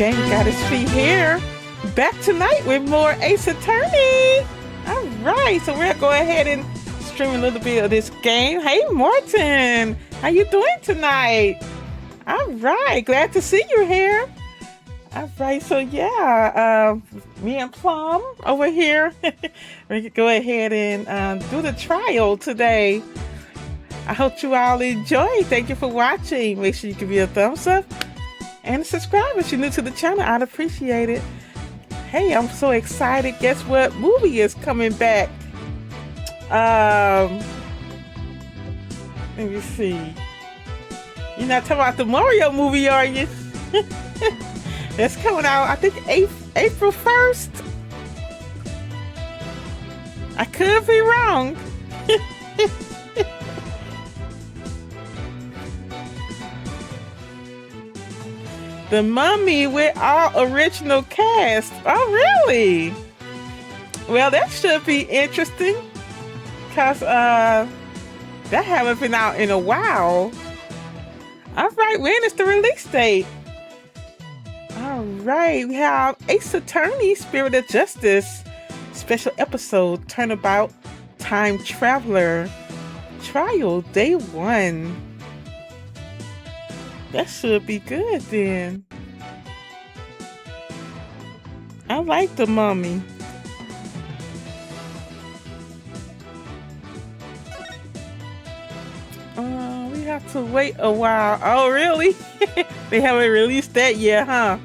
GameGoddessFee here, back tonight with more Ace Attorney. All right, so we're gonna go ahead and stream a little bit of this game. Hey, Morton, how you doing tonight? All right, glad to see you here. All right, so yeah, me and Plum over here, we can go ahead and do the trial today. I hope you all enjoy. Thank you for watching. Make sure you give me a thumbs up and subscribe if you're new to the channel. I'd appreciate it. Hey, I'm so excited. Guess what movie is coming back? Let me see. You're not talking about the Mario movie, are you? It's coming out, I think, April 1st. I could be wrong. The Mummy with all original cast. Oh, really? Well, that should be interesting. Because that haven't been out in a while. All right, when is the release date? All right, we have Ace Attorney, Spirit of Justice, special episode, Turnabout, Time Traveler, Trial, Day 1. That should be good then. I like the Mummy. We have to wait a while. Oh, really? They haven't released that yet, huh?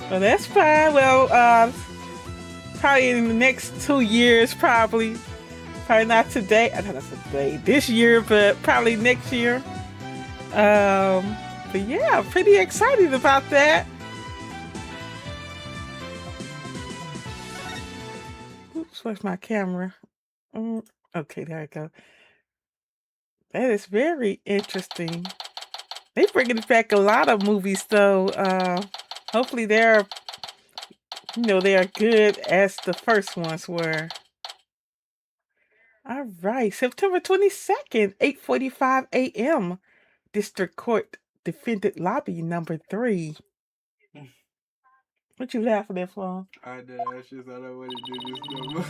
Well, that's fine. Well, probably in the next 2 years, probably. Probably not today. I don't know today, this year, but probably next year. But yeah, pretty excited about that. Oops, where's my camera? Okay, there I go. That is very interesting. They're bringing back a lot of movies, though. Hopefully they're, they are good as the first ones were. All right, September 22nd, 8:45 a.m. District Court Defendant Lobby number 3. What you laughing at for? I just thought I wanted to do this number.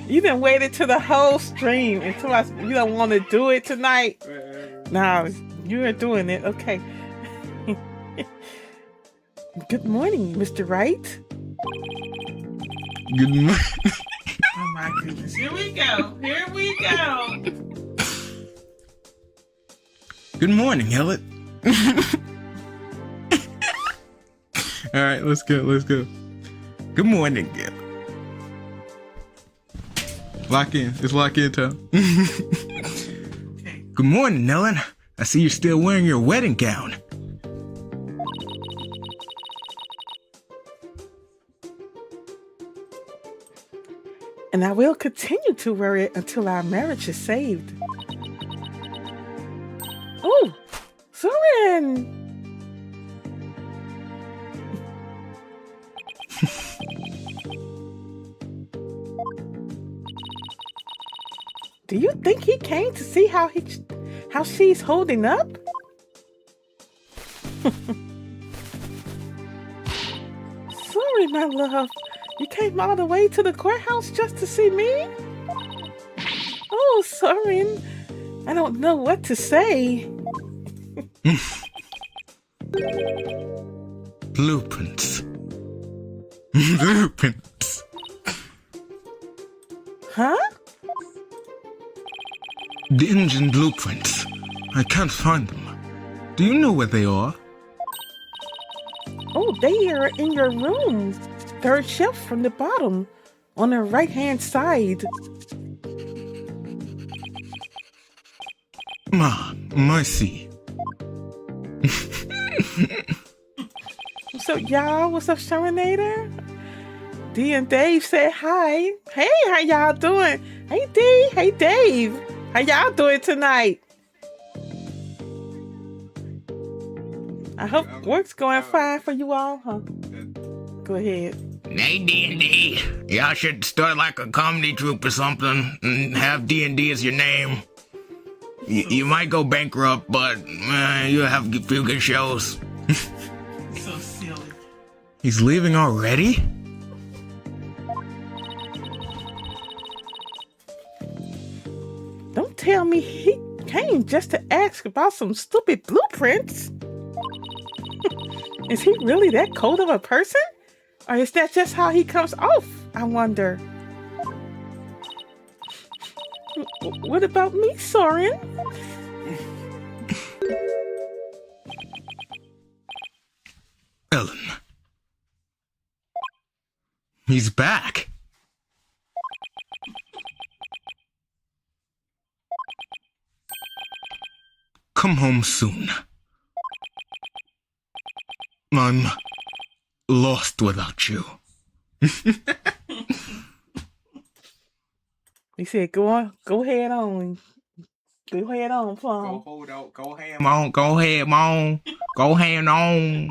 You done waited to the whole stream until you don't want to do it tonight. No, you are doing it. Okay. Good morning, Mr. Wright. Good morning. Oh my goodness. Here we go. Here we go. Good morning, Elliot. All right, let's go. Good morning, Elliot. Lock in. It's lock in time. Okay. Good morning, Ellen. I see you're still wearing your wedding gown. And I will continue to wear it until our marriage is saved. Oh, Soren! Do you think he came to see how she's holding up? Sorry, my love. You came all the way to the courthouse just to see me? Oh, Soren. I don't know what to say. Blueprints. Blueprints. Huh? The engine blueprints. I can't find them. Do you know where they are? Oh, they are in your room. 3rd shelf from the bottom, on the right-hand side. Mercy. What's up, y'all? What's up, Sherinator? D and Dave said hi. Hey, how y'all doing? Hey, D. Hey, Dave. How y'all doing tonight? I hope work's going fine for you all, huh? Go ahead. Hey, D&D. Y'all should start like a comedy troupe or something and have D&D as your name. You might go bankrupt, but you'll have a few good shows. So silly. He's leaving already? Don't tell me he came just to ask about some stupid blueprints. Is he really that cold of a person? Or is that just how he comes off? I wonder. What about me, Soren? Ellen. He's back. Come home soon. I'm lost without you. He said, go on, go ahead on. Go ahead on, Plum. Go hold out. Go ham on. Go ahead, on. Go hand on.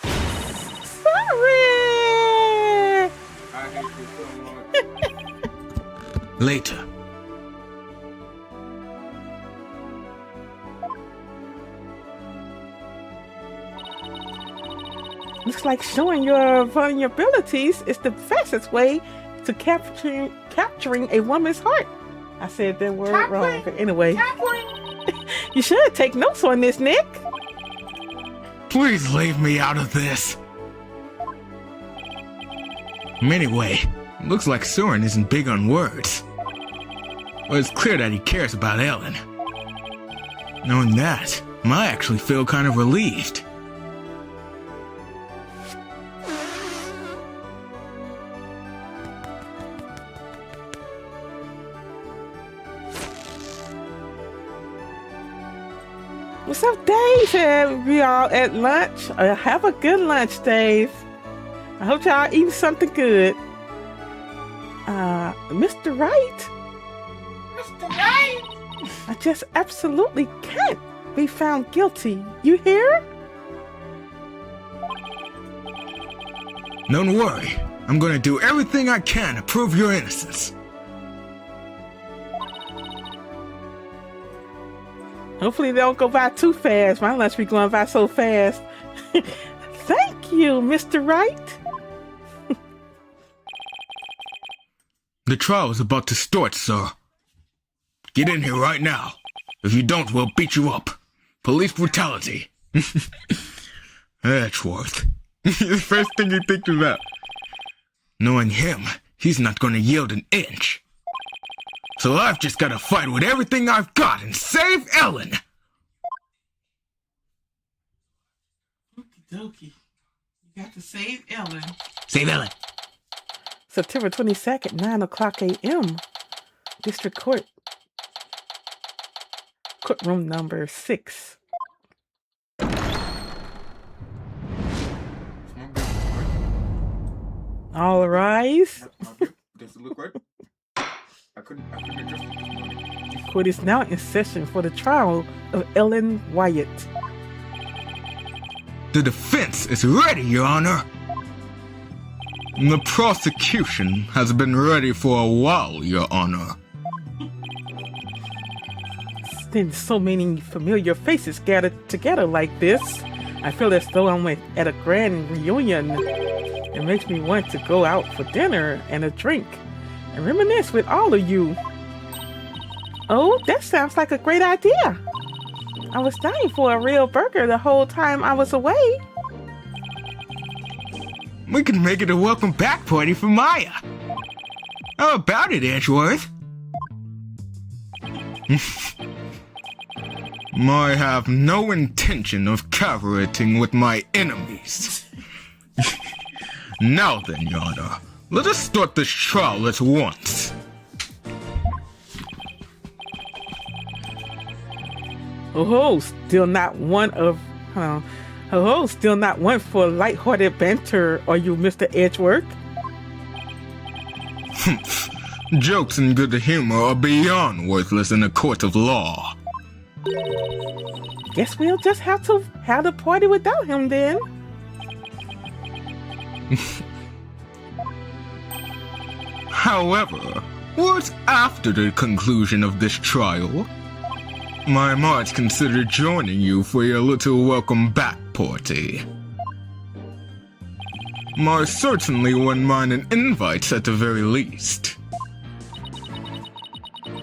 Sorry! I hate you so much. Later. Looks like showing your vulnerabilities is the fastest way to capturing a woman's heart. I said that word wrong, but anyway. You should take notes on this, Nick. Please leave me out of this. Anyway, looks like Soren isn't big on words. Well, it's clear that he cares about Ellen. Knowing that, I actually feel kind of relieved. What's up, Dave? We all at lunch. Have a good lunch, Dave. I hope y'all eating something good. Mr. Wright? Mr. Wright! I just absolutely can't be found guilty. You hear? Don't worry. I'm gonna do everything I can to prove your innocence. Hopefully they don't go by too fast. My lunch be going by so fast. Thank you, Mr. Wright. The trial is about to start, sir. Get in here right now. If you don't, we'll beat you up. Police brutality. Edgeworth. The first thing you think about. Knowing him, he's not gonna yield an inch. So I've just gotta fight with everything I've got and save Ellen! Okie dokie. You got to save Ellen. Save Ellen! September 22nd, 9 o'clock a.m. District Court. Courtroom number 6. All rise. Does it look right? I couldn't adjust it. Court is now in session for the trial of Ellen Wyatt. The defense is ready, Your Honor. The prosecution has been ready for a while, Your Honor. Since so many familiar faces gathered together like this, I feel as though I'm at a grand reunion. It makes me want to go out for dinner and a drink and reminisce with all of you. Oh, that sounds like a great idea. I was dying for a real burger the whole time I was away. We can make it a welcome back party for Maya. How about it, Edgeworth? I have no intention of cooperating with my enemies. Now then, Your Honor, let us start this trial at once. Oh, still not one for lighthearted banter, are you, Mr. Edgeworth? Jokes and good humor are beyond worthless in a court of law. Guess we'll just have to have the party without him then. However, what's after the conclusion of this trial? I might consider joining you for your little welcome back party. I certainly wouldn't mind an invite at the very least.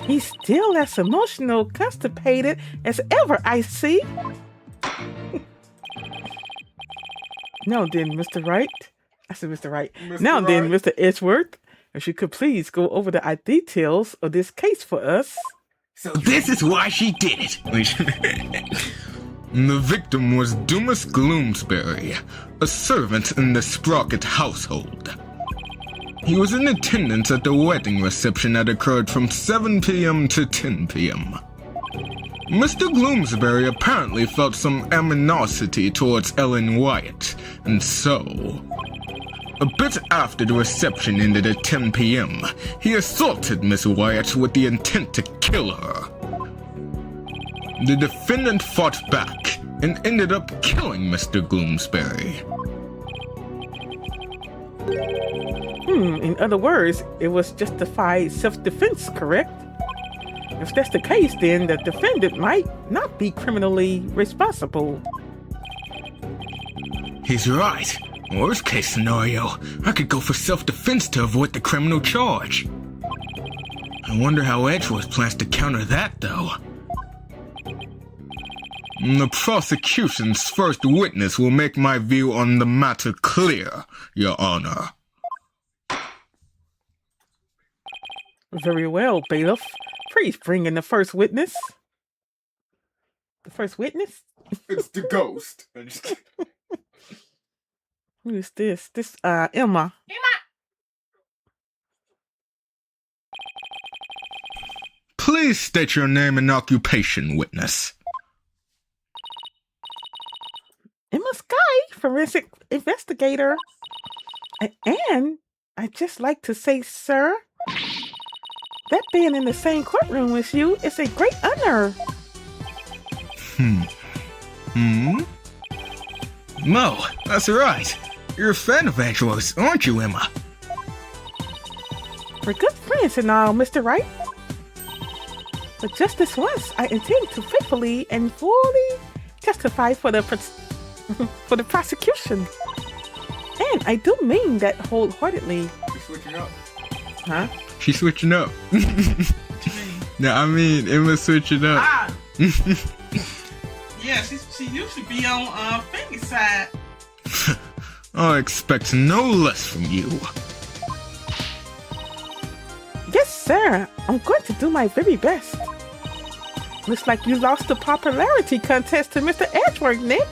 He's still as emotional, constipated as ever, I see. Now then, Mr. Wright. I said Mr. Wright. Now then, Mr. Edgeworth, if you could please go over the details of this case for us. So this is why she did it. The victim was Dumas Gloomsbury, a servant in the Sprocket household. He was in attendance at the wedding reception that occurred from 7 p.m. to 10 p.m. Mr. Gloomsbury apparently felt some animosity towards Ellen Wyatt, and so, a bit after the reception ended at 10 p.m., he assaulted Miss Wyatt with the intent to kill her. The defendant fought back and ended up killing Mr. Gloomsbury. In other words, it was justified self-defense, correct? If that's the case, then the defendant might not be criminally responsible. He's right. Worst case scenario, I could go for self-defense to avoid the criminal charge. I wonder how Edgeworth plans to counter that, though. The prosecution's first witness will make my view on the matter clear, Your Honor. Very well, bailiff. Please bring in the first witness. The first witness? It's the ghost. I'm just kidding. Who is this? This, Emma. Please state your name and occupation, witness. Emma Sky, forensic investigator. And I'd just like to say, sir, that being in the same courtroom as you is a great honor. Mo, that's right. You're a fan of Edgeworth's, aren't you, Emma? We're good friends and all, Mr. Wright. But just this once, I intend to faithfully and fully testify for the prosecution. And I do mean that wholeheartedly. She's switching up. Huh? She's switching up. No, I mean, Emma's switching up. Yeah, she used to be on Fanny's side. I expect no less from you. Yes, sir. I'm going to do my very best. Looks like you lost the popularity contest to Mr. Edgeworth, Nick.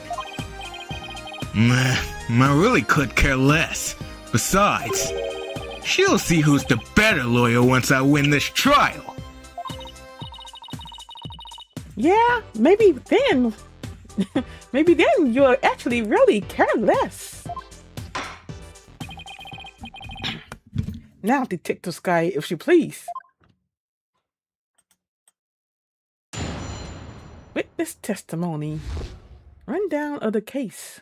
I really could care less. Besides, she'll see who's the better lawyer once I win this trial. Yeah, maybe then. Maybe then you'll actually really care less. Now, Detective Sky, if you please. Witness testimony. Rundown of the case.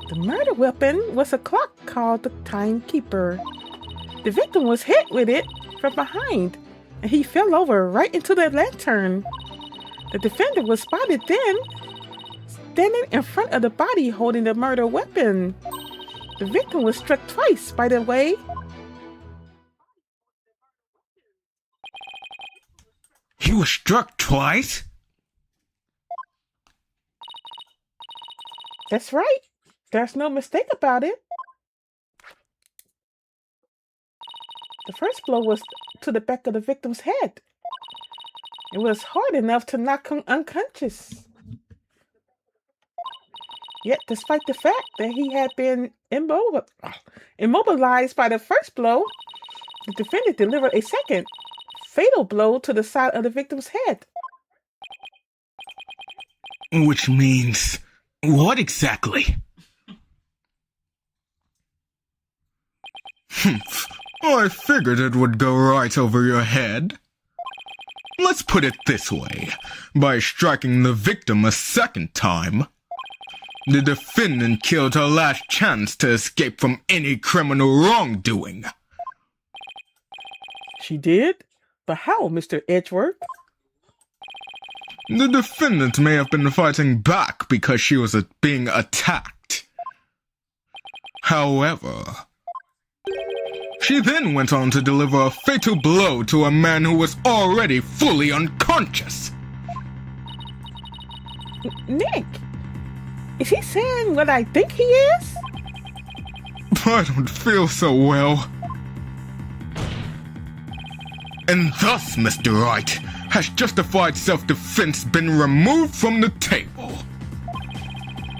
The murder weapon was a clock called the Timekeeper. The victim was hit with it from behind, and he fell over right into the lantern. The defendant was spotted then, standing in front of the body holding the murder weapon. The victim was struck twice, by the way. He was struck twice? That's right. There's no mistake about it. The first blow was to the back of the victim's head. It was hard enough to knock him unconscious. Yet, despite the fact that he had been immobilized by the first blow, the defendant delivered a second, fatal blow to the side of the victim's head. Which means, what exactly? I figured it would go right over your head. Let's put it this way. By striking the victim a second time, the defendant killed her last chance to escape from any criminal wrongdoing. She did? But how, Mr. Edgeworth? The defendant may have been fighting back because she was being attacked. However, she then went on to deliver a fatal blow to a man who was already fully unconscious. Nick, is he saying what I think he is? I don't feel so well. And thus, Mr. Wright, has justified self-defense been removed from the table?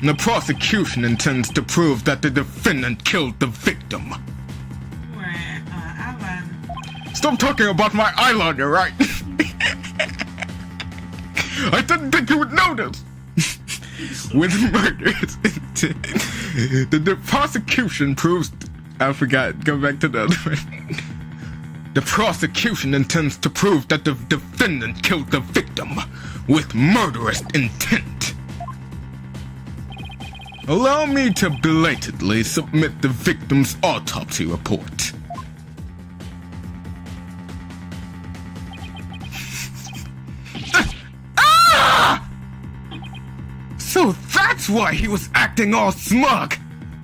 The prosecution intends to prove that the defendant killed the victim. Stop talking about my eyeliner, right? I didn't think you would notice. With murder, the prosecution proves... I forgot. Go back to the other one. The prosecution intends to prove that the defendant killed the victim with murderous intent. Allow me to belatedly submit the victim's autopsy report. So that's why he was acting all smug.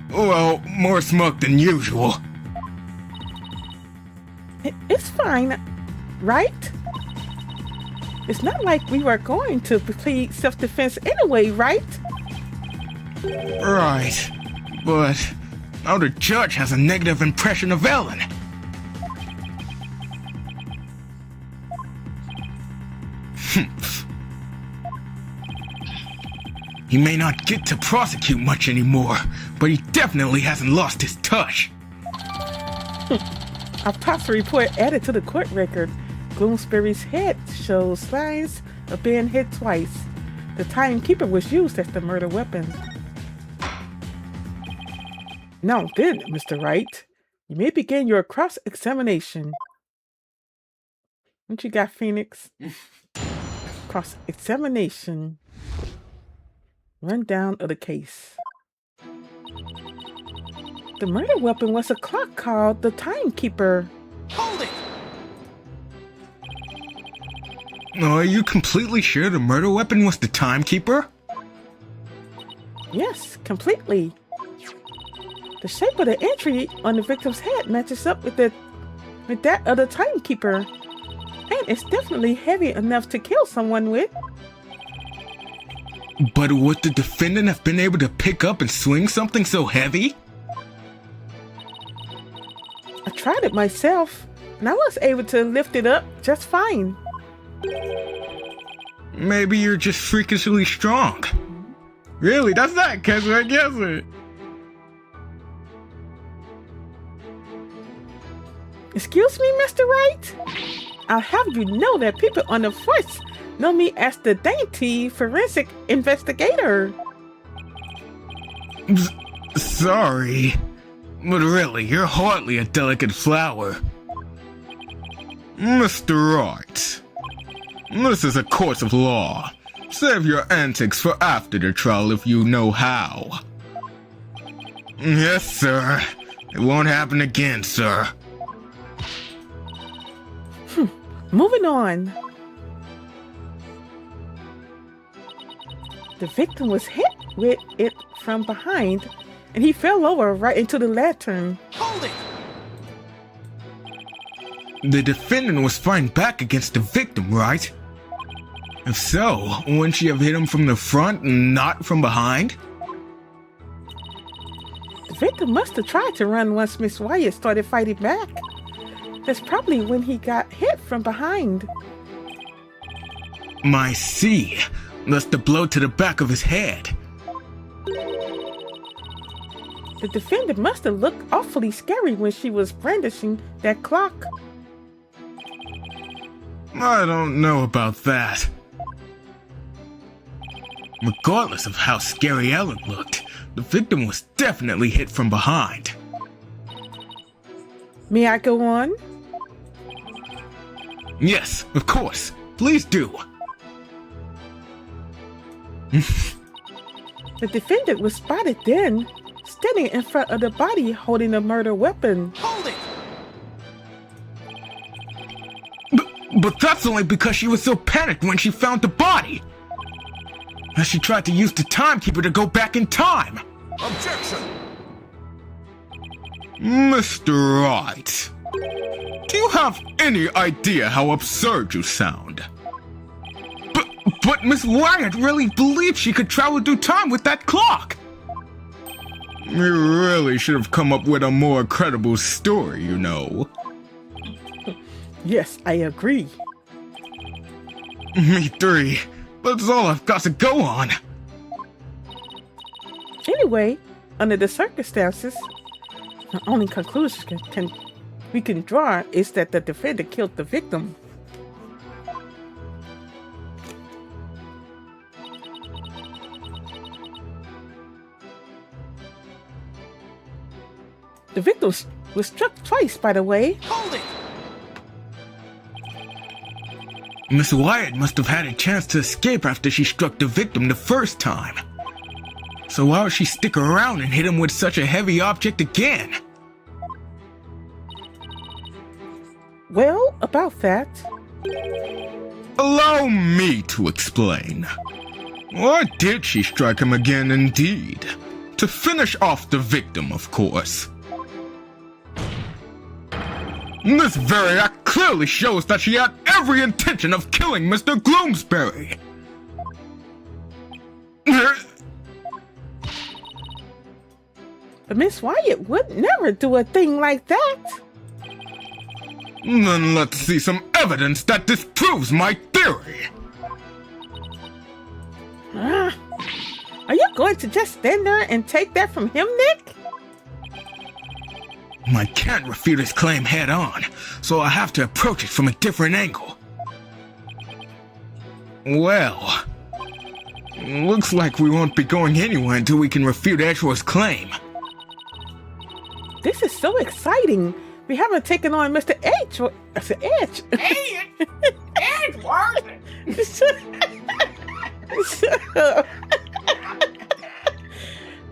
Well, more smug than usual. It's fine, right? It's not like we were going to plead self-defense anyway, right? Right. But now the judge has a negative impression of Ellen. He may not get to prosecute much anymore, but he definitely hasn't lost his touch. Autopsy report added to the court record. Bloomsbury's head shows signs of being hit twice. The timekeeper was used as the murder weapon. Now then, Mr. Wright, you may begin your cross-examination. What you got, Phoenix? Cross-examination. Rundown of the case. The murder weapon was a clock called the Timekeeper. Hold it! Are you completely sure the murder weapon was the Timekeeper? Yes, completely. The shape of the entry on the victim's head matches up with that of the Timekeeper. And it's definitely heavy enough to kill someone with. But would the defendant have been able to pick up and swing something so heavy? I tried it myself, and I was able to lift it up just fine. Maybe you're just freakishly strong. Really? That's not casual guessing. Excuse me, Mr. Wright? I'll have you know that people on the force know me as the dainty forensic investigator. Sorry, but really, you're hardly a delicate flower. Mr. Wright, this is a court of law. Save your antics for after the trial if you know how. Yes, sir. It won't happen again, sir. Moving on. The victim was hit with it from behind, and he fell over right into the lantern. Hold it! The defendant was fighting back against the victim, right? If so, wouldn't she have hit him from the front and not from behind? The victim must have tried to run once Miss Wyatt started fighting back. That's probably when he got hit from behind. I see. That's the blow to the back of his head. The defendant must have looked awfully scary when she was brandishing that clock. I don't know about that. Regardless of how scary Ellen looked, the victim was definitely hit from behind. May I go on? Yes, of course. Please do. The defendant was spotted then, standing in front of the body holding a murder weapon. Hold it! But that's only because she was so panicked when she found the body. As she tried to use the timekeeper to go back in time. Objection! Mr. Wright, do you have any idea how absurd you sound? But Miss Wyatt really believed she could travel through time with that clock. You really should have come up with a more credible story, you know. Yes, I agree. Me three. That's all I've got to go on. Anyway, under the circumstances, the only conclusion we can draw is that the defender killed the victim. The victim was struck twice, by the way. Hold it! Miss Wyatt must have had a chance to escape after she struck the victim the first time. So why would she stick around and hit him with such a heavy object again? Well, about that. Allow me to explain. Why did she strike him again indeed? To finish off the victim, of course. This very act clearly shows that she had every intention of killing Mr. Gloomsbury. But Miss Wyatt would never do a thing like that. Then let's see some evidence that disproves my theory. Are you going to just stand there and take that from him, Nick? I can't refute his claim head on, so I have to approach it from a different angle. Well, looks like we won't be going anywhere until we can refute Edgeworth's claim. This is so exciting. We haven't taken on Mr. Edge. I said Edge. Edgeworth!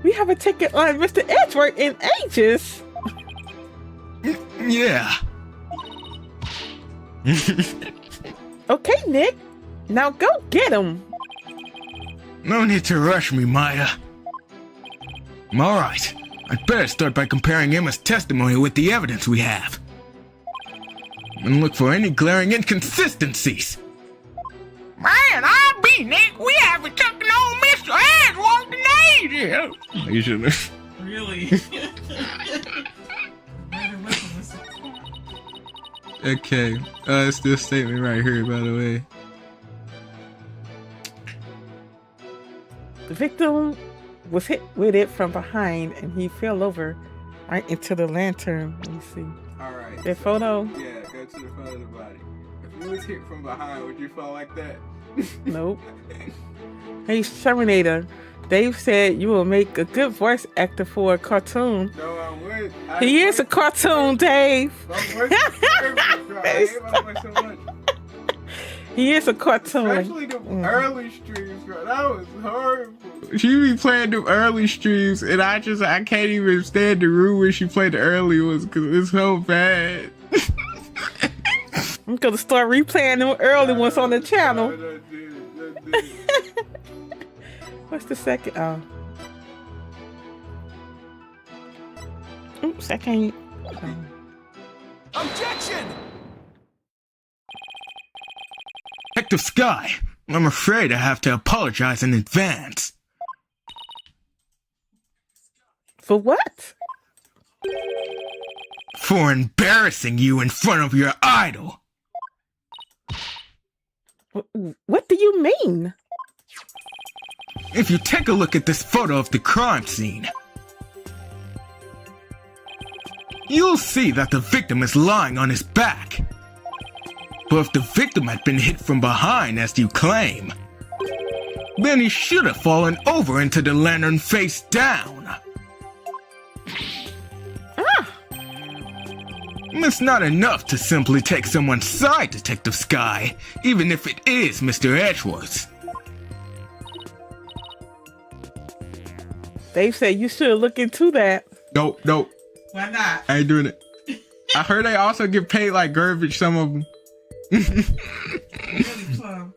We haven't taken on Mr. Edgeworth in ages. Yeah. Okay, Nick. Now go get him. No need to rush me, Maya. Alright, I'd better start by comparing Emma's testimony with the evidence we have. And look for any glaring inconsistencies. Man, I'll be Nick. We haven't taken on Mr. Edgeworth in ages. You shouldn't. Really? Okay, it's this statement right here, by the way. The victim was hit with it from behind and he fell over right into the lantern. Let me see. Alright. That photo? Yeah, go to the front of the body. If you was hit from behind, would you fall like that? Nope. Hey, Terminator. Dave said you will make a good voice actor for a cartoon. No, I would. He is a cartoon, Dave. He is a cartoon. Especially the early streams, bro. That was horrible. She be playing them early streams, and I can't even stand the room where she played the early ones because it's so bad. I'm gonna start replaying them early ones on the channel. What's the second? Oh. Oops, I can't. Objection! Detective Sky, I'm afraid I have to apologize in advance. For what? For embarrassing you in front of your idol. What do you mean? If you take a look at this photo of the crime scene, you'll see that the victim is lying on his back. But if the victim had been hit from behind, as you claim, then he should have fallen over into the lantern face down. It's not enough to simply take someone's side, Detective Sky, even if it is Mr. Edgeworth. Dave said you should look into that. Nope. Why not? I ain't doing it. I heard they also get paid like garbage, some of them. Really plum.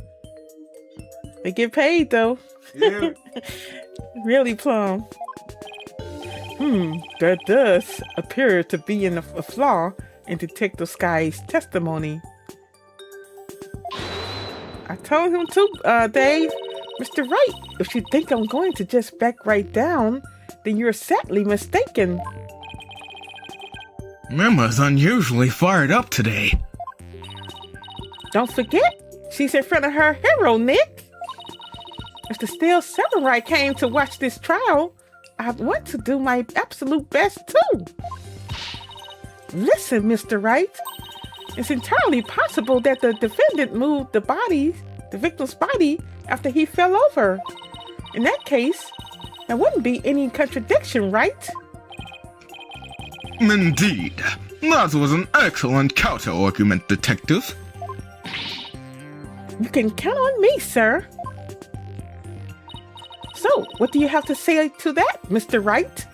They get paid though. Yeah. Really plum. There does appear to be a flaw in Detective Sky's testimony. I told him to, Dave. Mr. Wright, if you think I'm going to just back right down, then you're sadly mistaken. Emma's unusually fired up today. Don't forget, she's in front of her hero, Nick. If the Steel Samurai came to watch this trial, I want to do my absolute best too. Listen, Mr. Wright, it's entirely possible that the defendant moved the victim's body after he fell over. In that case, there wouldn't be any contradiction, right? Indeed. That was an excellent counter-argument, Detective. You can count on me, sir. So, what do you have to say to that, Mr. Wright?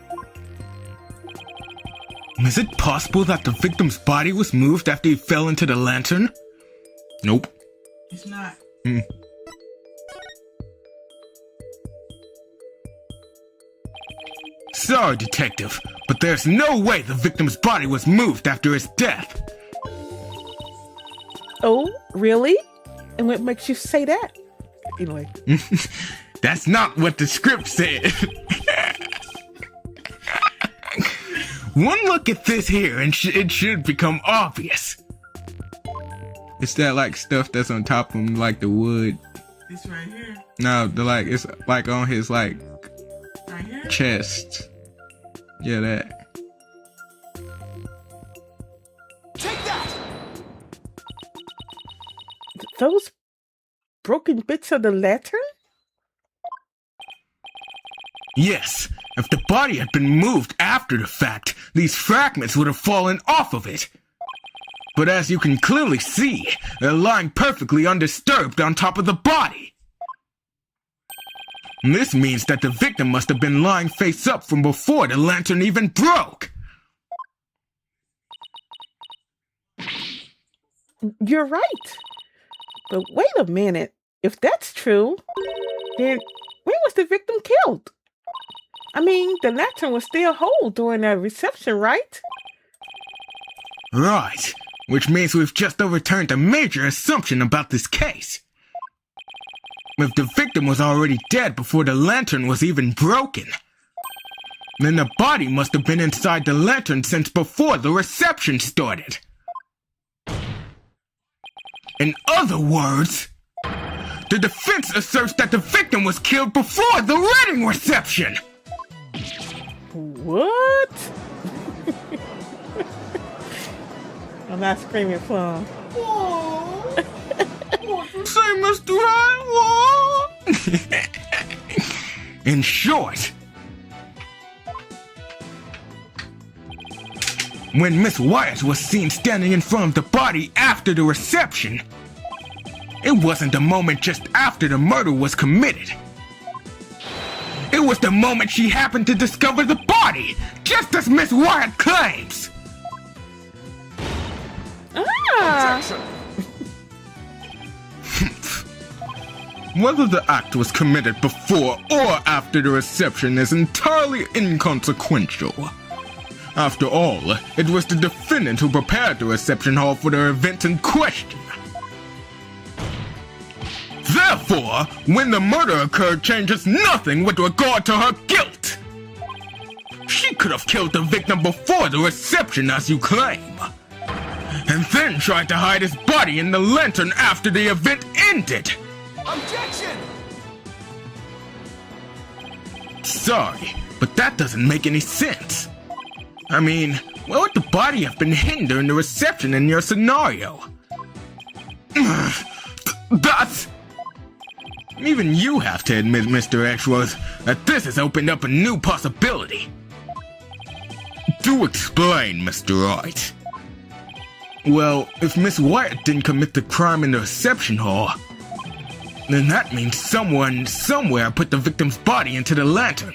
Is it possible that the victim's body was moved after he fell into the lantern? Nope. It's not. Sorry, Detective, but there's no way the victim's body was moved after his death. Oh, really? And what makes you say that? Anyway. That's not what the script said. One look at this here and it should become obvious. It's that like stuff that's on top of him, like the wood. This right here. No, it's like on his like Right here? chest. Yeah, that. Take that! Those broken bits of the lantern? Yes, if the body had been moved after the fact, these fragments would have fallen off of it. But as you can clearly see, they're lying perfectly undisturbed on top of the body. This means that the victim must have been lying face up from before the lantern even broke. You're right. But wait a minute. If that's true, then when was the victim killed? I mean, the lantern was still whole during the reception, right? Right, which means we've just overturned a major assumption about this case. If the victim was already dead before the lantern was even broken, then the body must have been inside the lantern since before the reception started. In other words, the defense asserts that the victim was killed before the wedding reception! What? I'm not screaming plum. Say, Mr. Right. In short, when Miss Wyatt was seen standing in front of the body after the reception, it wasn't the moment just after the murder was committed. It was the moment she happened to discover the body, just as Miss Wyatt claims. Ah! Objection! Whether the act was committed before or after the reception is entirely inconsequential. After all, it was the defendant who prepared the reception hall for the event in question. Therefore, when the murder occurred changes nothing with regard to her guilt. She could have killed the victim before the reception, as you claim, and then tried to hide his body in the lantern after the event ended. Objection! Sorry, but that doesn't make any sense. I mean, where would the body have been hidden during the reception in your scenario? That's... Even you have to admit, Mr. Edgeworth, that this has opened up a new possibility. Do explain, Mr. Wright. Well, if Miss Wyatt didn't commit the crime in the reception hall, then that means someone, somewhere put the victim's body into the lantern.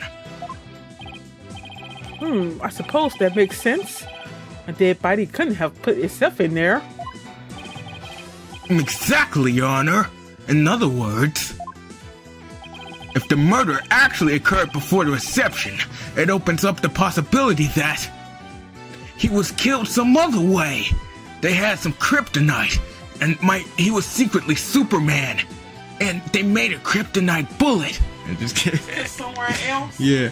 I suppose that makes sense. A dead body couldn't have put itself in there. Exactly, Your Honor. In other words, if the murder actually occurred before the reception, it opens up the possibility that he was killed some other way. They had some kryptonite, and he was secretly Superman, and they made a kryptonite bullet. I'm just kidding. Somewhere else? Yeah.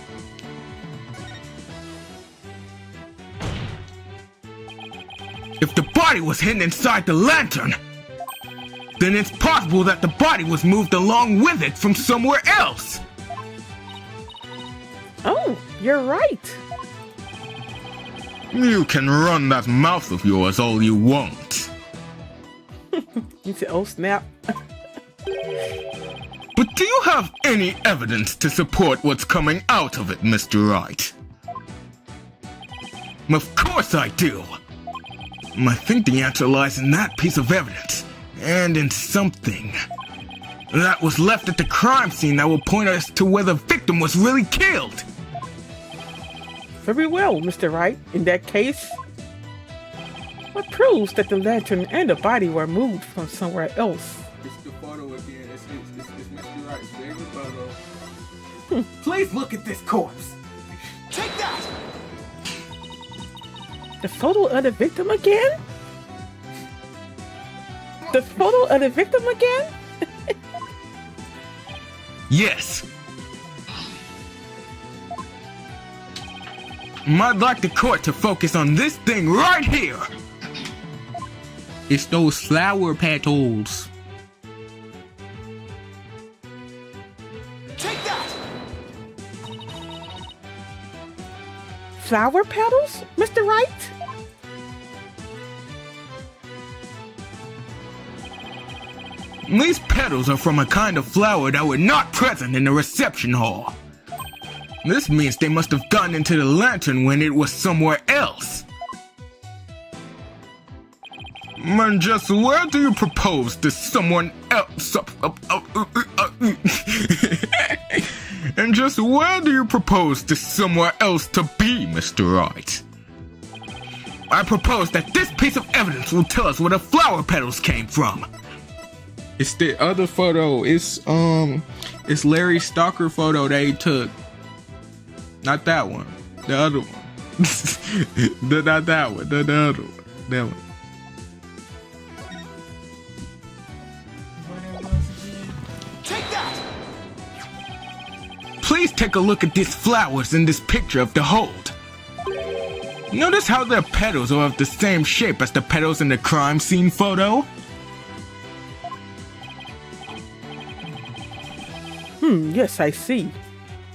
If the body was hidden inside the lantern, then it's possible that the body was moved along with it from somewhere else. Oh, you're right. You can run that mouth of yours all you want. You said, oh snap. But do you have any evidence to support what's coming out of it, Mr. Wright? Of course I do. I think the answer lies in that piece of evidence, and in something that was left at the crime scene that will point us to where the victim was really killed. Very well, Mr. Wright. In that case, what proves that the lantern and the body were moved from somewhere else? It's the photo again. It's Mr. Wright's favorite photo. Please look at this corpse. Take that! The photo of the victim again? The photo of the victim again? Yes. I'd like the court to focus on this thing right here. It's those flower petals. Take that! Flower petals, Mr. Wright? These petals are from a kind of flower that were not present in the reception hall. This means they must have gotten into the lantern when it was somewhere else. And just where do you propose this someone else? And just where do you propose this somewhere else to be, Mr. Wright? I propose that this piece of evidence will tell us where the flower petals came from. It's the other photo. It's Larry Stalker photo they took. Not that one. The other one. Not that one. The other one. That one. Take that! Please take a look at these flowers in this picture of the hold. Notice how their petals are of the same shape as the petals in the crime scene photo? Yes, I see.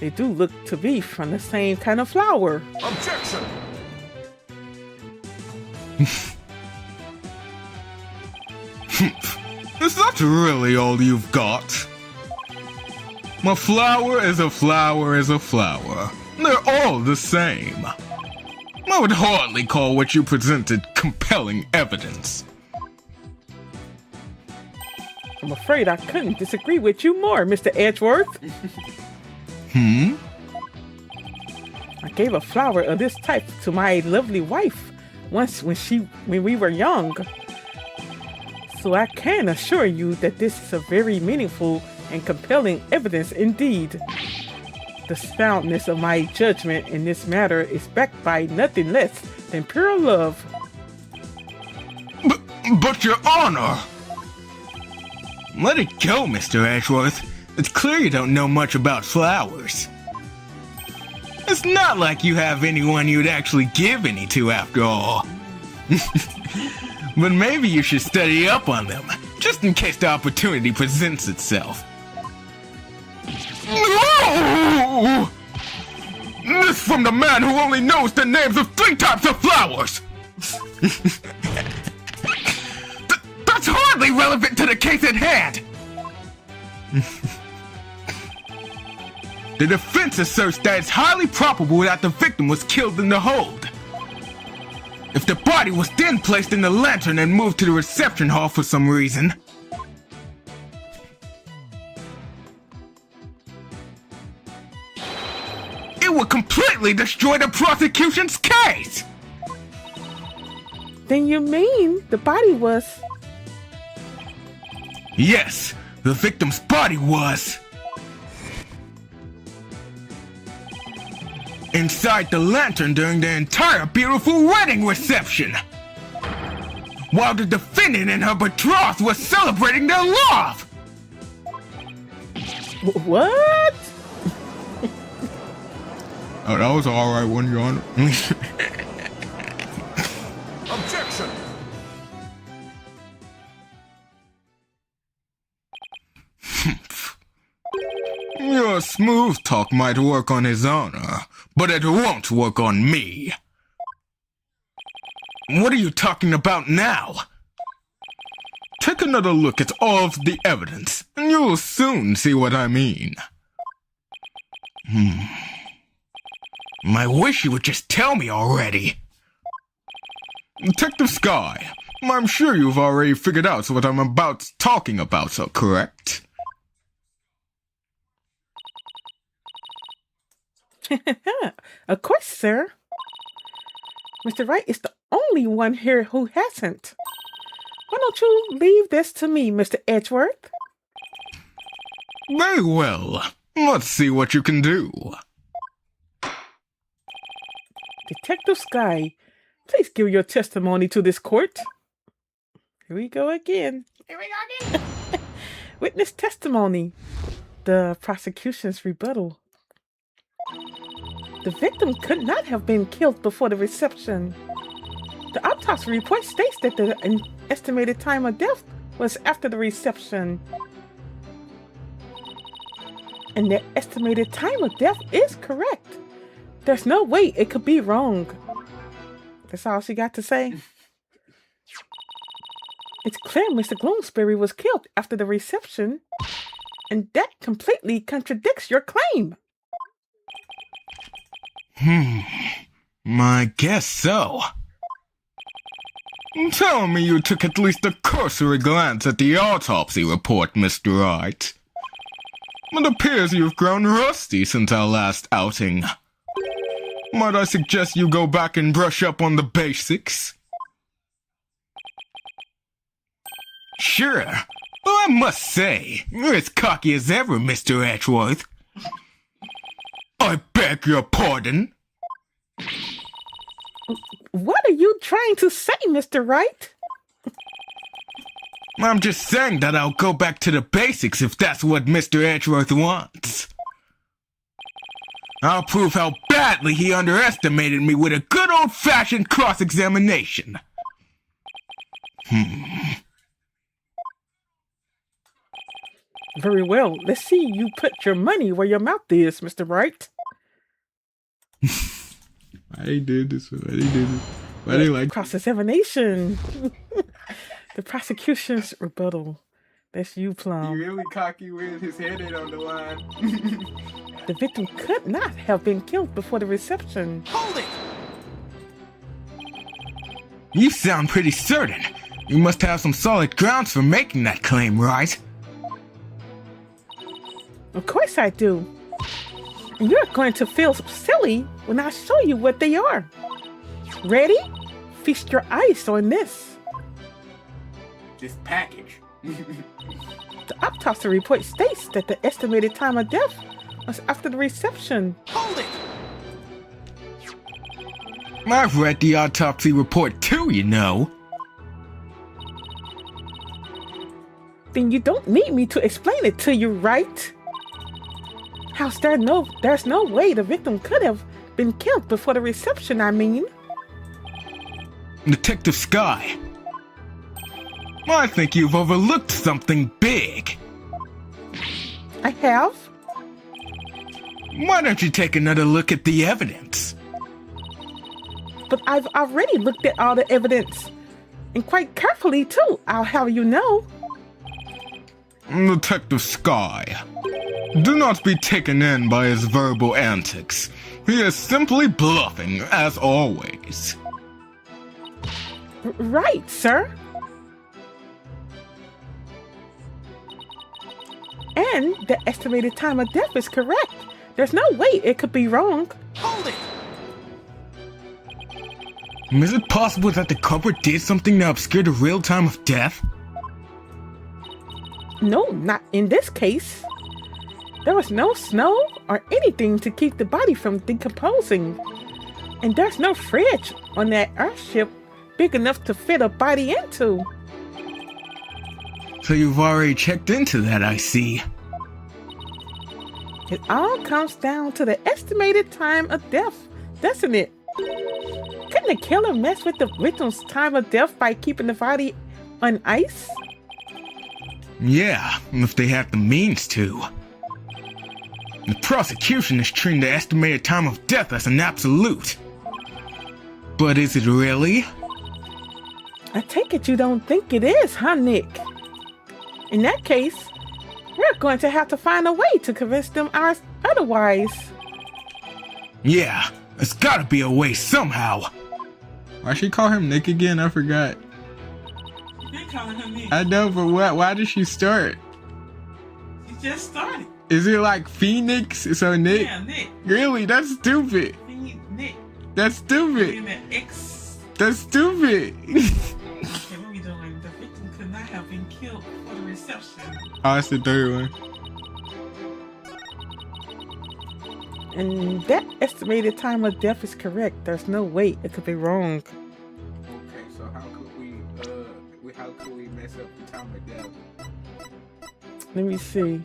They do look to be from the same kind of flower. Objection! Is that really all you've got? A flower is a flower is a flower. They're all the same. I would hardly call what you presented compelling evidence. I'm afraid I couldn't disagree with you more, Mr. Edgeworth. I gave a flower of this type to my lovely wife once when we were young. So I can assure you that this is a very meaningful and compelling evidence indeed. The soundness of my judgment in this matter is backed by nothing less than pure love. But Your Honor! Let it go, Mr. Edgeworth. It's clear you don't know much about flowers. It's not like you have anyone you'd actually give any to after all. But maybe you should study up on them, just in case the opportunity presents itself. No! This from the man who only knows the names of 3 types of flowers! That's hardly relevant to the case at hand! The defense asserts that it's highly probable that the victim was killed in the hold. If the body was then placed in the lantern and moved to the reception hall for some reason, it would completely destroy the prosecution's case! Then you mean the body was... Yes, the victim's body was inside the lantern during the entire beautiful wedding reception, while the defendant and her betrothed were celebrating their love. What? Oh, that was all right one, Your Honor. Objection! Your smooth talk might work on His Honor, but it won't work on me. What are you talking about now? Take another look at all of the evidence, and you'll soon see what I mean. I wish you would just tell me already. Detective Sky, I'm sure you've already figured out what I'm about talking about, so correct? Of course, sir. Mr. Wright is the only one here who hasn't. Why don't you leave this to me, Mr. Edgeworth? Very well. Let's see what you can do. Detective Sky, please give your testimony to this court. Here we go again. Witness testimony. The prosecution's rebuttal. The victim could not have been killed before the reception. The autopsy report states that the estimated time of death was after the reception. And the estimated time of death is correct. There's no way it could be wrong. That's all she got to say. It's clear Mr. Bloomsbury was killed after the reception, and that completely contradicts your claim. I guess so. Tell me you took at least a cursory glance at the autopsy report, Mr. Wright. It appears you've grown rusty since our last outing. Might I suggest you go back and brush up on the basics? Sure. Well, I must say, you're as cocky as ever, Mr. Edgeworth. I beg your pardon? What are you trying to say, Mr. Wright? I'm just saying that I'll go back to the basics if that's what Mr. Edgeworth wants. I'll prove how badly he underestimated me with a good old-fashioned cross-examination. Very well. Let's see you put your money where your mouth is, Mr. Wright. I did this. Why they like cross-examination? The prosecution's rebuttal. That's you, Plum. He really cocky with his head ain't on the line. The victim could not have been killed before the reception. Hold it! You sound pretty certain. You must have some solid grounds for making that claim, right? Of course I do. And you're going to feel silly when I show you what they are. Ready? Feast your eyes on this. This package. The autopsy report states that the estimated time of death was after the reception. Hold it! I've read the autopsy report too, you know. Then you don't need me to explain it to you, right? There's no way the victim could have been killed before the reception, I mean. Detective Sky, I think you've overlooked something big. I have? Why don't you take another look at the evidence? But I've already looked at all the evidence. And quite carefully, too, I'll have you know. Detective Sky, do not be taken in by his verbal antics. He is simply bluffing, as always. Right, sir. And the estimated time of death is correct. There's no way it could be wrong. Hold it! Is it possible that the culprit did something to obscure the real time of death? No, not in this case. There was no snow or anything to keep the body from decomposing. And there's no fridge on that airship big enough to fit a body into. So you've already checked into that, I see. It all comes down to the estimated time of death, doesn't it? Couldn't the killer mess with the victim's time of death by keeping the body on ice? Yeah, if they have the means to. The prosecution is treating the estimated time of death as an absolute. But is it really? I take it you don't think it is, huh, Nick? In that case, we're going to have to find a way to convince them otherwise. Yeah, there's gotta be a way somehow. Why she call him Nick again? I forgot. She been calling him Nick. I know, but why did she start? She just started. Is it like Phoenix? So Nick? Yeah, Nick. Really? That's stupid. Nick. That's stupid. And that X. That's stupid. Okay, what are we doing? The victim could not have been killed for the reception. Oh, that's the third one. And that estimated time of death is correct. There's no way it could be wrong. Okay, so how could we mess up the time of death? Let me see.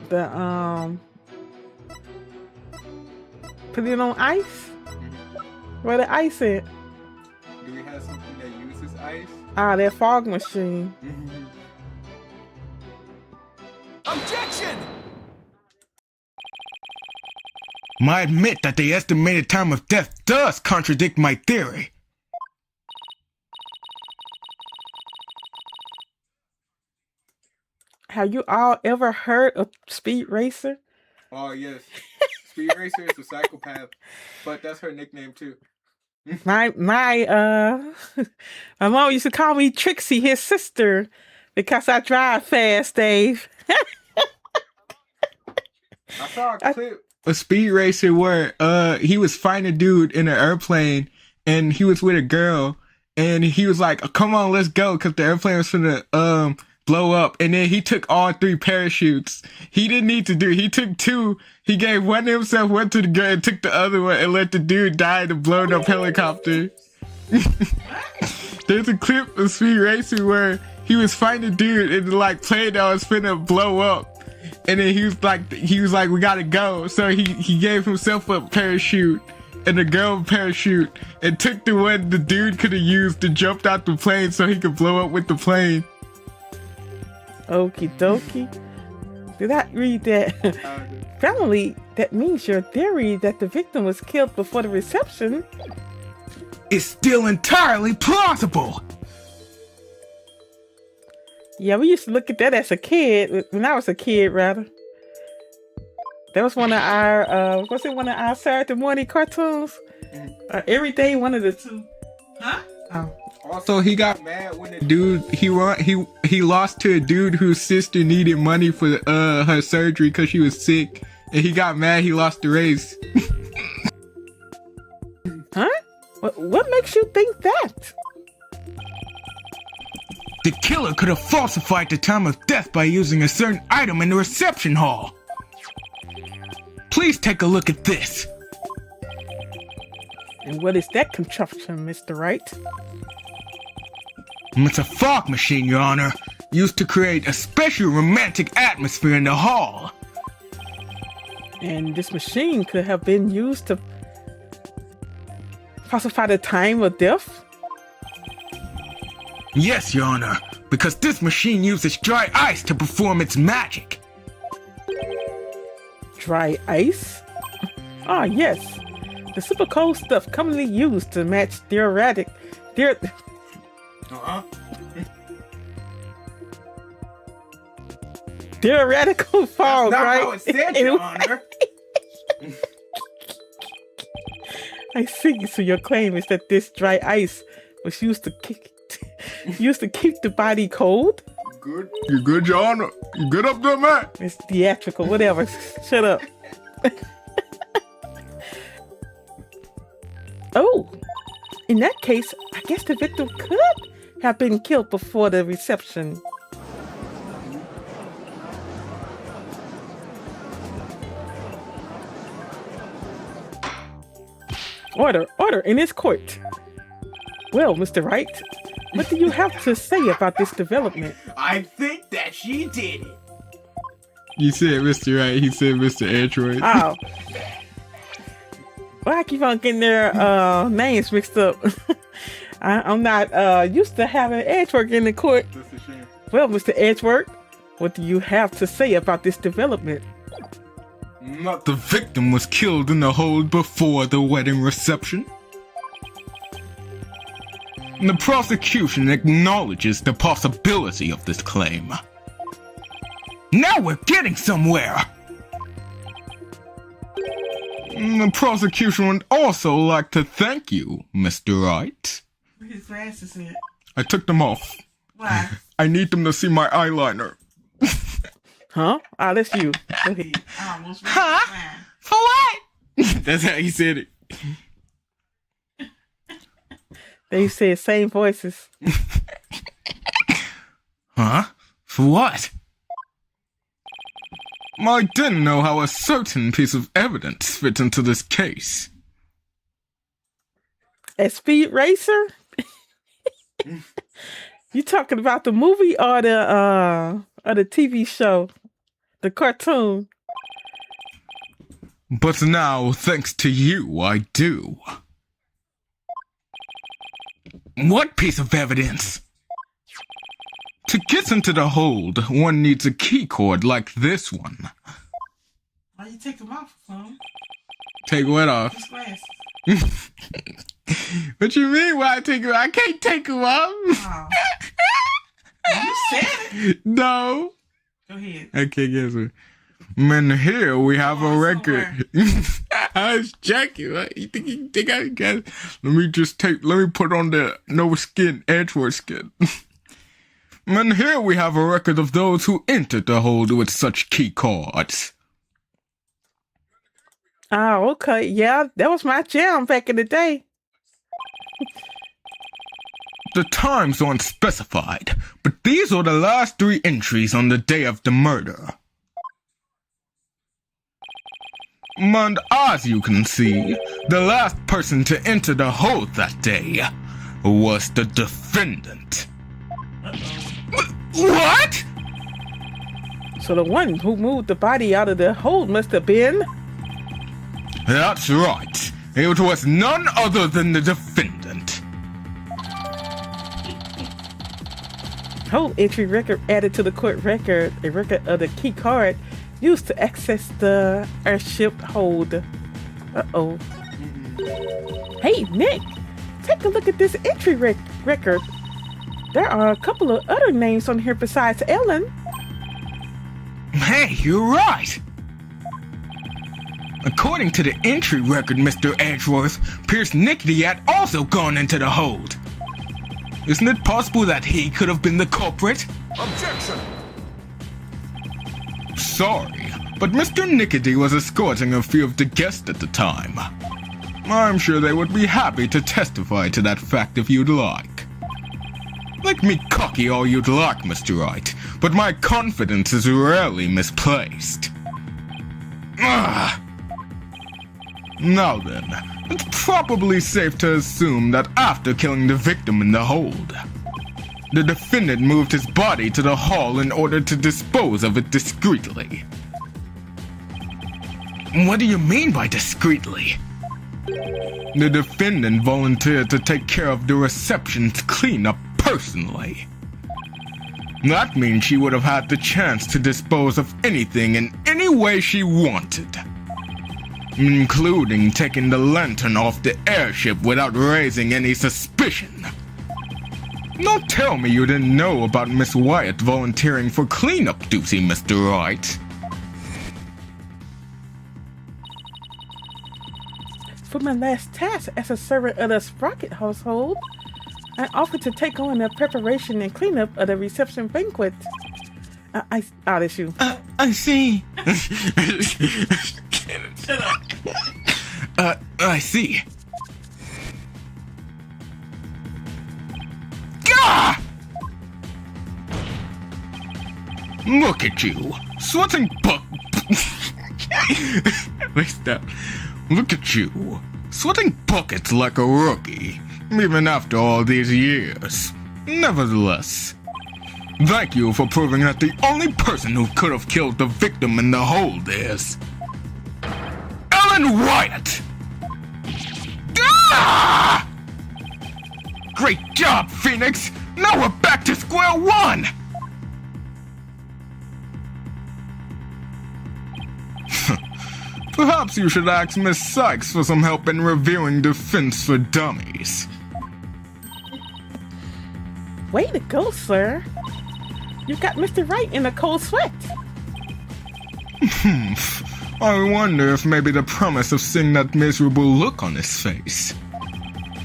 Put it on ice? Where the ice at? Do we have something that uses ice? Ah, that fog machine. Objection! I admit that the estimated time of death does contradict my theory. Have you all ever heard of Speed Racer? Oh yes, Speed Racer is a psychopath, but that's her nickname too. My my mom used to call me Trixie, his sister, because I drive fast, Dave. I saw a clip. A Speed Racer where he was fighting a dude in an airplane and he was with a girl and he was like, come on, let's go, because the airplane was finna blow up, and then he took all 3 parachutes. He didn't need to do it. He took 2. He gave one to himself, one to the girl, and took the other one and let the dude die in the blown up helicopter. There's a clip of Speed Racer where he was fighting a dude and like plane that was finna blow up. And then he was like, we gotta go. So he gave himself a parachute and the girl a parachute and took the one the dude could have used to jump out the plane so he could blow up with the plane. Okie dokie. Did I read that? Family, that means your theory that the victim was killed before the reception. It's still entirely plausible. Yeah, we used to look at that as a kid. When I was a kid, rather. That was one of our, one of our Saturday morning cartoons? Every day, one of the 2. Huh? Oh. Also, he got mad when the Dude, he lost to a dude whose sister needed money for her surgery because she was sick, and he got mad. He lost the race. Huh? What makes you think that? The killer could have falsified the time of death by using a certain item in the reception hall. Please take a look at this. And what is that contraption, Mr. Wright? It's a fog machine, Your Honor, used to create a special romantic atmosphere in the hall. And this machine could have been used to falsify the time of death? Yes, Your Honor, because this machine uses dry ice to perform its magic. Dry ice? Ah, yes. The super cold stuff commonly used to match theoretic... Theoretical fog, That's not right? how it said, Your Honor. I see. So your claim is that this dry ice was used to keep the body cold? Good. You good, Your Honor? You good up there, man? It's theatrical, whatever. Shut up. Oh, in that case, I guess the victim could have been killed before the reception. Order in this court. Well, Mr. Wright, what do you have to say about this development? I think that she did it. You said Mr. Wright, he said Mr. Edgeworth. Oh. Well, I keep on getting their names mixed up. I'm not used to having Edgeworth in the court. That's a shame. Well, Mr. Edgeworth, what do you have to say about this development? The victim was killed in the hold before the wedding reception. The prosecution acknowledges the possibility of this claim. Now we're getting somewhere! The prosecution would also like to thank you, Mr. Wright. Where his glasses at? I took them off. Why? I need them to see my eyeliner. Huh? Ah, that's you. Go ahead. Huh? For what? That's how he said it. They said same voices. Huh? For what? I didn't know how a certain piece of evidence fit into this case. A speed racer? You talking about the movie or the TV show? The cartoon? But now, thanks to you, I do. What piece of evidence? To get into the hold, one needs a key cord like this one. Why you take them off, son? Take what off? His glasses. What you mean? Why I take them? I can't take them off. Oh. You said it. No. Go ahead. Okay, guess what? Man, here we have a record. I was checking. What? You think I guess? Let me put on the no skin, Edgeworth skin. And here we have a record of those who entered the hold with such key cards. Oh, okay. Yeah, that was my jam back in the day. The times aren't specified, but these are the last 3 entries on the day of the murder. And as you can see, the last person to enter the hold that day was the defendant. What? So the one who moved the body out of the hold must have been... That's right. It was none other than the defendant. Hold entry record added to the court record. A record of the key card used to access the airship hold. Uh-oh. Hey, Nick. Take a look at this entry record. There are a couple of other names on here besides Ellen. Hey, you're right. According to the entry record, Mr. Edgeworth, Pierce Nickety had also gone into the hold. Isn't it possible that he could have been the culprit? Objection! Sorry, but Mr. Nickety was escorting a few of the guests at the time. I'm sure they would be happy to testify to that fact if you'd like. Make me cocky all you'd like, Mr. Wright, but my confidence is rarely misplaced. Ugh. Now then, it's probably safe to assume that after killing the victim in the hold, the defendant moved his body to the hall in order to dispose of it discreetly. What do you mean by discreetly? The defendant volunteered to take care of the reception's cleanup personally. That means she would have had the chance to dispose of anything in any way she wanted, including taking the lantern off the airship without raising any suspicion. Don't tell me you didn't know about Miss Wyatt volunteering for cleanup duty, Mr. Wright. For my last task as a servant of the Sprocket household, I offered to take on the preparation and cleanup of the reception banquet. That's you. I see. Shut up. I see. Yeah! Look at you, sweating Wait, stop. Look at you, sweating buckets like a rookie, even after all these years. Nevertheless, thank you for proving that the only person who could have killed the victim in the hold is Ellen Wyatt! Ah! Great job, Phoenix! Now we're back to square one! Perhaps you should ask Miss Sykes for some help in reviewing Defense for Dummies. Way to go, sir. You got Mr. Right in a cold sweat. I wonder if maybe the promise of seeing that miserable look on his face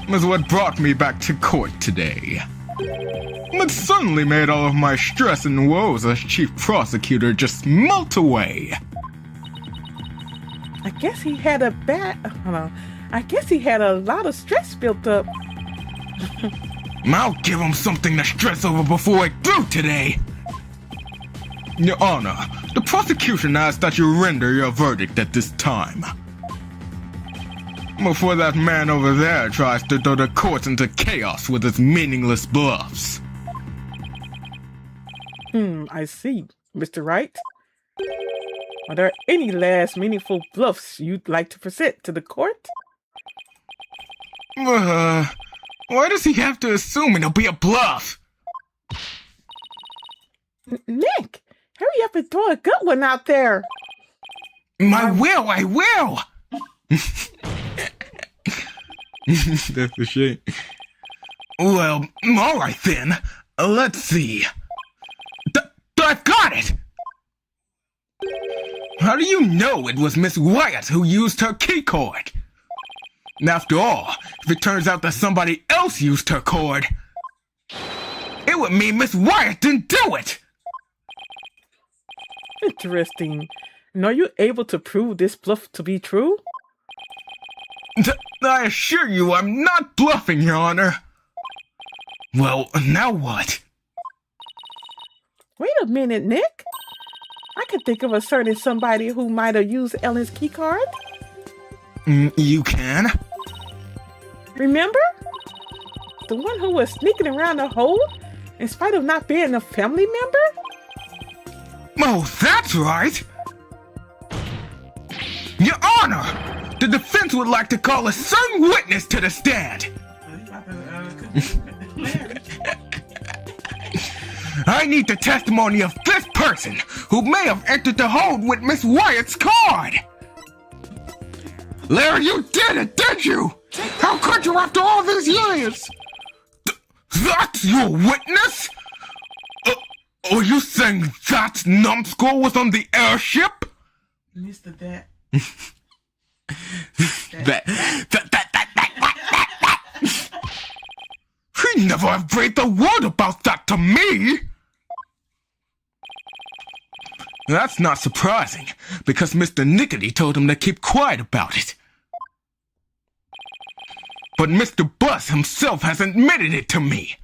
was what brought me back to court today. It suddenly made all of my stress and woes as chief prosecutor just melt away. I guess he had I guess he had a lot of stress built up. I'll give him something to stress over before I do today. Your Honor, the prosecution asks that you render your verdict at this time. Before that man over there tries to throw the courts into chaos with his meaningless bluffs. I see, Mr. Wright. Are there any last meaningful bluffs you'd like to present to the court? Why does he have to assume it'll be a bluff? Nick, hurry up and throw a good one out there. I will! That's the shit. Well, alright then. Let's see. I've got it! How do you know it was Miss Wyatt who used her keycord? After all, if it turns out that somebody else used her cord, it would mean Miss Wyatt didn't do it! Interesting. And are you able to prove this bluff to be true? I assure you I'm not bluffing, Your Honor. Well, now what? Wait a minute, Nick. I could think of a certain somebody who might have used Ellen's keycard. You can? Remember? The one who was sneaking around the hole in spite of not being a family member? Oh, that's right! Your Honor! The defense would like to call a certain witness to the stand! I need the testimony of this person who may have entered the hold with Miss Wyatt's card! Larry, you did it, did you? How could you after all these years? That's your witness? Are you saying that numbskull was on the airship? Mr. That. He never have breathed a word about that to me! That's not surprising, because Mr. Nickety told him to keep quiet about it. But Mr. Bus himself has admitted it to me.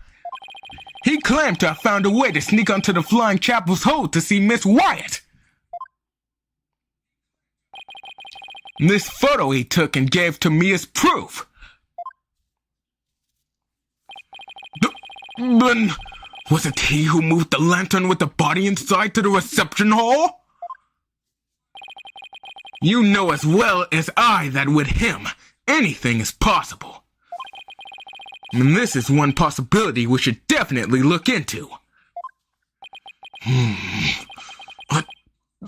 He claimed to have found a way to sneak onto the Flying Chapel's hold to see Miss Wyatt. This photo he took and gave to me as proof. Then, was it he who moved the lantern with the body inside to the reception hall? You know as well as I that with him, anything is possible. And this is one possibility we should definitely look into.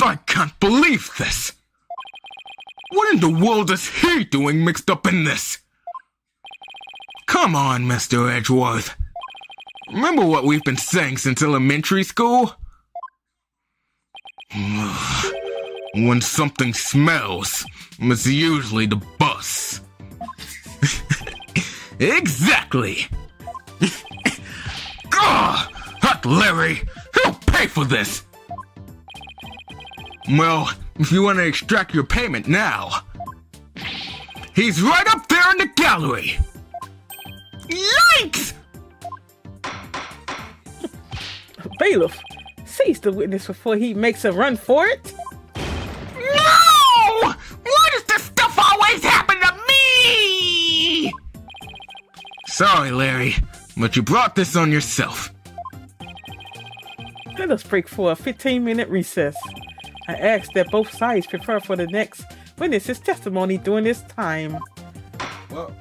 I can't believe this. What in the world is he doing mixed up in this? Come on, Mr. Edgeworth. Remember what we've been saying since elementary school? When something smells, it's usually the bus. Exactly! Hot Larry! He'll pay for this! Well, if you want to extract your payment now, he's right up there in the gallery! Yikes! Bailiff, seize the witness before he makes a run for it. No! Why does this stuff always happen to me? Sorry, Larry, but you brought this on yourself. Let us break for a 15-minute recess. I ask that both sides prepare for the next witness's testimony during this time. Well,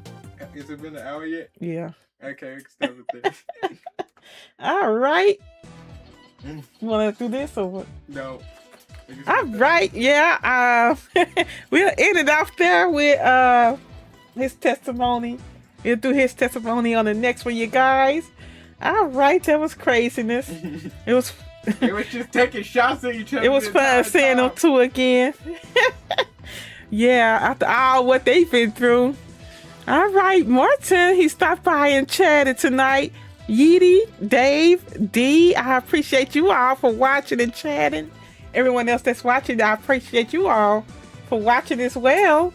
has it been an hour yet? Yeah. Okay, we can start with this. All right. You want to do this or what? No. All right. Yeah. We'll end it off there with his testimony. We'll do his testimony on the next one, you guys. All right. That was craziness. It was. They was just taking shots at each other. It was fun seeing them two again. Yeah, after all what they've been through. All right, Martin, he stopped by and chatted tonight. Yeety, Dave, D, I appreciate you all for watching and chatting. Everyone else that's watching, I appreciate you all for watching as well.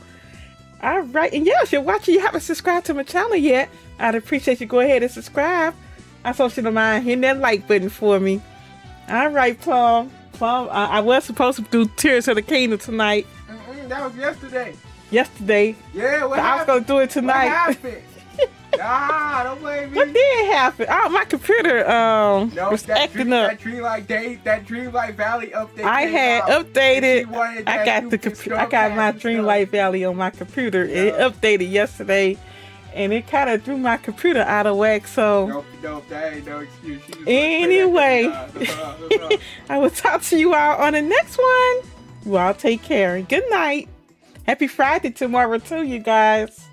All right, and yeah, if you're watching, you haven't subscribed to my channel yet, I'd appreciate you go ahead and subscribe. I hope you don't mind hitting that like button for me. All right, Plum. I was supposed to do Tears of the Kingdom tonight. That was yesterday. Yesterday. Yeah, what I was happened? going to do it tonight. What happened? Nah, don't blame me. What did happen? Oh, my computer No, was that acting dream, up. That Dreamlight Valley update. I had updated. I got the computer. I got my Dreamlight Valley on my computer. Yeah. It updated yesterday, and it kind of threw my computer out of whack. So Nope, that ain't no excuse. She just anyway, like, I will talk to you all on the next one. You all take care and good night. Happy Friday tomorrow too, you guys.